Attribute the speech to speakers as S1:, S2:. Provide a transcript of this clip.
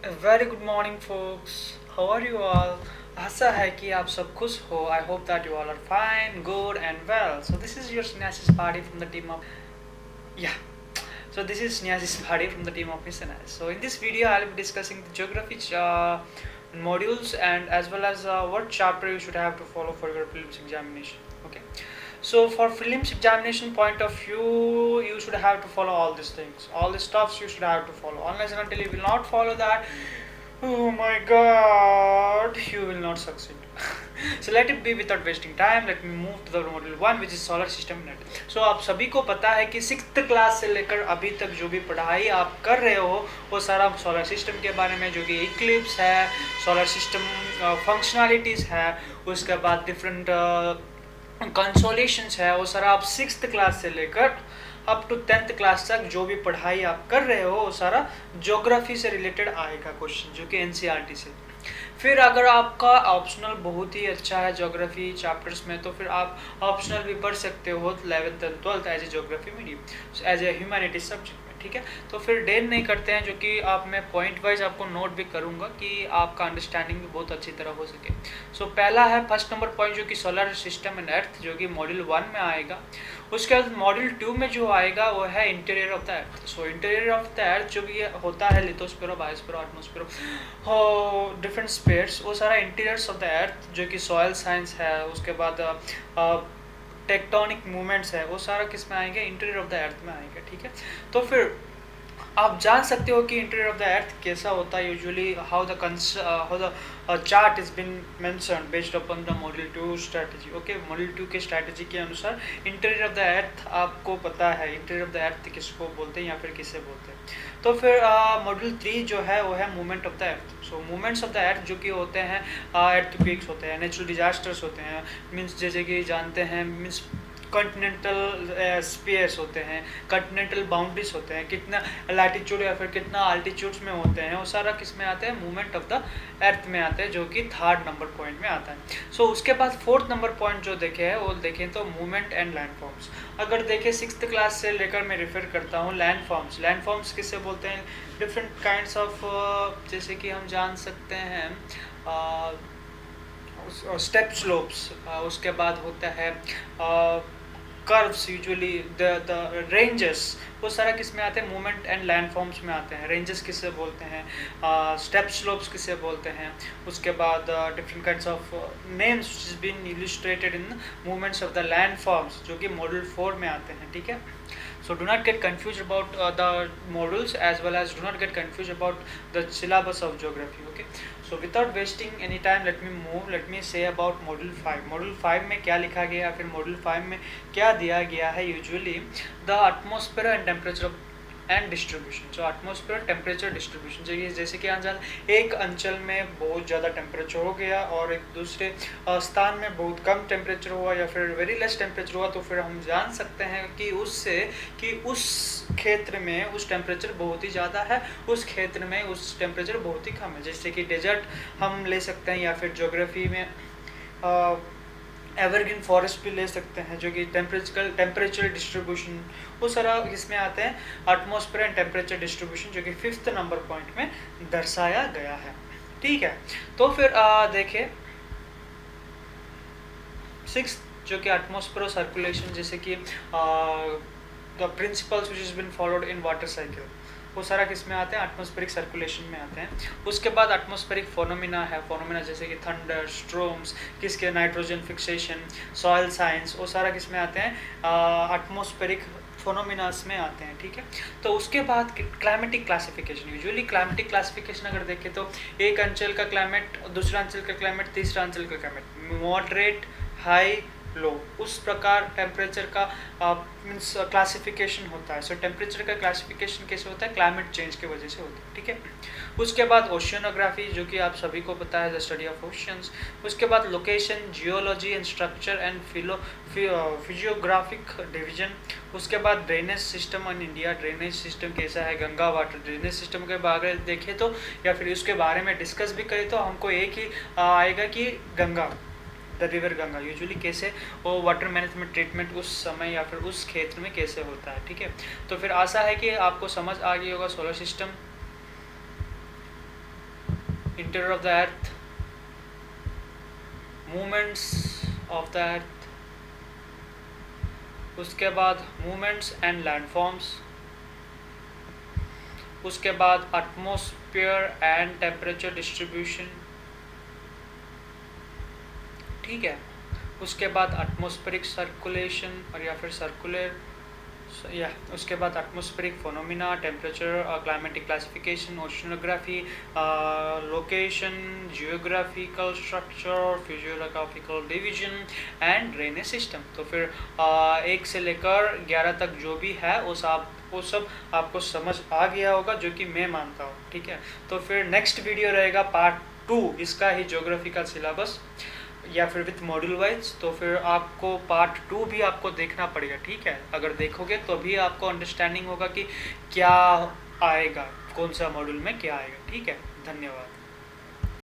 S1: Very good morning folks, how are you all? आशा है कि आप सब खुश हो. I hope that you all are fine, good and well. So this is your Snehasis Party from the team of yeah. So this is Snehasis Party from the team of SNS. So in this video I'll be discussing the geography modules and as well as what chapter you should have to follow for your prelims examination. Okay. So for prelims examination point of view, you should have to follow all these things, all the stuffs you should have to follow. Unless and until you will not follow that, oh my god, you will not succeed. So let it be without wasting time. Let me move to the module 1 which is solar system net. So आप सभी को पता है कि 6th class से लेकर अभी तक जो भी पढ़ाई आप कर रहे हो वो सारा सोलर सिस्टम के बारे में, जो कि इक्लिप्स है, सोलर सिस्टम फंक्शनैलिटीज़ है, उसके बाद डिफरेंट कंसोलेशंस है, वो सारा आप 6th क्लास से लेकर अप टू 10th क्लास तक जो भी पढ़ाई आप कर रहे हो वो सारा ज्योग्राफी से रिलेटेड आएगा क्वेश्चन, जो कि एनसीईआरटी से. फिर अगर आपका ऑप्शनल बहुत ही अच्छा है ज्योग्राफी चैप्टर्स में, तो फिर आप ऑप्शनल भी पढ़ सकते हो 11th and 12th as a geography medium, as a humanities subject में. ठीक है, तो फिर देर नहीं करते हैं, जो कि आप मैं पॉइंट वाइज आपको नोट भी करूंगा कि आपका अंडरस्टैंडिंग भी बहुत अच्छी तरह हो सके. सो पहला है फर्स्ट नंबर पॉइंट, जो कि सोलर सिस्टम एंड अर्थ, जो कि मॉड्यूल 1 में आएगा. उसके बाद मॉड्यूल 2 में जो आएगा वो है interior of the earth. So interior of the earth जो भी होता है, लिथोस्फीयर, बायोस्फीयर, एटमॉस्फेयर, हो डिफरेंट स्पेयर्स, वो सारा इंटीरियर्स ऑफ द अर्थ, जो कि सॉयल साइंस है. उसके बाद टेक्टोनिक मूवमेंट्स है, वो सारा किस में आएंगे, इंटीरियर ऑफ द अर्थ में आएंगे. ठीक है, तो फिर आप जान सकते हो कि इंटीरियर ऑफ द अर्थ कैसा होता है. Usually how the chart is been mentioned based upon the module 2 strategy. Okay, module 2 के स्ट्रेटजी के अनुसार इंटीरियर ऑफ द अर्थ आपको पता है इंटीरियर ऑफ द अर्थ किसको बोलते हैं या फिर किसे बोलते हैं. तो फिर मॉड्यूल 3 जो है वो है movement of the earth. So movements of the earth जो कि होते हैं अर्थक्वेक्स होते हैं, नेचुरल डिजास्टर्स होते हैं, मीन्स जैसे कि जानते हैं, मीन्स कॉन्टिनेंटल स्पेयर्स होते हैं, कॉन्टिनेंटल बाउंड्रीज होते हैं, कितना लैटिट्यूड या फिर कितना आल्टीट्यूड्स में होते हैं, वो सारा किस में आते हैं, मूवमेंट ऑफ द अर्थ में आते हैं, जो कि 3rd नंबर पॉइंट में आता है. सो उसके बाद 4th नंबर पॉइंट जो देखे है वो देखें तो मूवमेंट एंड लैंडफॉर्म्स. अगर देखें 6th क्लास से लेकर मैं रेफर करता हूँ लैंडफॉर्म्स. लैंडफॉर्म्स किसे बोलते हैं, डिफरेंट काइंड्स ऑफ, जैसे कि हम जान सकते हैं स्टेप स्लोप्स, उसके बाद होता है कर्व्स, यूजुअली द रेंजेस, वो सारा किस में आते हैं, मूवमेंट एंड लैंडफॉर्म्स में आते हैं. रेंजेस किसे बोलते हैं, स्टेप स्लोप्स किसे बोलते हैं. उसके बाद different kinds of names which is been illustrated in movements of the landforms, जो कि मॉड्यूल 4 में आते हैं. ठीक है, so do not get confused about the modules as well as do not get confused about the syllabus of geography. Okay, so without wasting any time let me say about module 5. module 5 में क्या लिखा गया, फिर module 5 में क्या दिया गया है. Usually the atmosphere and temperature and distribution. जो एटमॉस्फेयर टेम्परेचर डिस्ट्रीब्यूशन, जो जैसे कि एक अंचल में बहुत ज़्यादा टेम्परेचर हो गया और एक दूसरे स्थान में बहुत कम टेम्परेचर हुआ या फिर वेरी लेस टेम्परेचर हुआ, तो फिर हम जान सकते हैं कि उससे कि उस क्षेत्र में उस टेम्परेचर बहुत ही ज़्यादा है, उस क्षेत्र में उस टेम्परेचर बहुत ही कम है. जैसे कि डेजर्ट हम ले सकते हैं, या फिर ज्योग्राफी में एवरग्रीन फॉरेस्ट भी ले सकते हैं, जो कि टेम्परेचर डिस्ट्रीब्यूशन, वो सारा इसमें आते हैं एटमॉस्फेयर एंड टेम्परेचर डिस्ट्रीब्यूशन, जो कि 5th नंबर पॉइंट में दर्शाया गया है. ठीक है, तो फिर देखिए 6th जो कि एटमॉस्फेयर सर्कुलेशन, जैसे कि the principles which is been followed in water cycle, वो सारा किस में आते हैं, एटमॉस्फेरिक सर्कुलेशन में आते हैं. उसके बाद एटमॉस्फेरिक फोनोमिना है, फोनोमिना जैसे कि थंडर, स्ट्रोम्स, किसके, नाइट्रोजन फिक्सेशन, सॉइल साइंस, वो सारा किस में आते हैं, एटमॉस्फेरिक फोनोमिनास में आते हैं. ठीक है, तो उसके बाद climatic classification. Usually climatic classification अगर देखें तो एक अंचल का क्लाइमेट, दूसरा अंचल का क्लाइमेट, तीसरा अंचल का क्लाइमेट, मॉडरेट, हाई, लो, उस प्रकार टेम्परेचर का मीन्स क्लासिफिकेशन होता है. सो टेम्परेचर का क्लासिफिकेशन कैसे होता है, क्लाइमेट चेंज की वजह से होता है. ठीक है, उसके बाद ओशियनोग्राफी, जो कि आप सभी को पता है, द स्टडी ऑफ ओशियंस. उसके बाद location, geology and structure and physiographic division. उसके बाद drainage system in India, drainage system कैसा है, गंगा वाटर ड्रेनेज सिस्टम के बारे में देखें तो, या फिर उसके बारे में डिस्कस भी करें तो हमको एक ही आएगा कि Ganga, the river Ganga usually कैसे वो वाटर मैनेजमेंट ट्रीटमेंट उस समय या फिर उस क्षेत्र में कैसे होता है. ठीक है, तो फिर आशा है कि आपको समझ आ गई होगा solar system interior of the earth, movements of the earth, उसके बाद मूवमेंट्स एंड लैंडफॉर्म्स, उसके बाद एटमॉस्फेयर एंड टेम्परेचर डिस्ट्रीब्यूशन, ठीक है। उसके बाद एटमॉस्फेरिक सर्कुलेशन और या फिर सर्कुलर या उसके बाद atmospheric phenomena, temperature, climatic classification, oceanography, location, geographical structure, physiographical division and drainage system. तो फिर 1 से लेकर 11 तक जो भी है वो सब आपको समझ आ गया होगा, जो कि मैं मानता हूँ, ठीक है। तो फिर नेक्स्ट वीडियो रहेगा पार्ट 2 इसका ही, ज्योग्राफी का सिलेबस या फिर विथ मॉड्यूल वाइज। तो फिर आपको पार्ट 2 भी आपको देखना पड़ेगा, ठीक है। अगर देखोगे तो भी आपको अंडरस्टैंडिंग होगा कि क्या आएगा, कौन सा मॉड्यूल में क्या आएगा, ठीक है। धन्यवाद।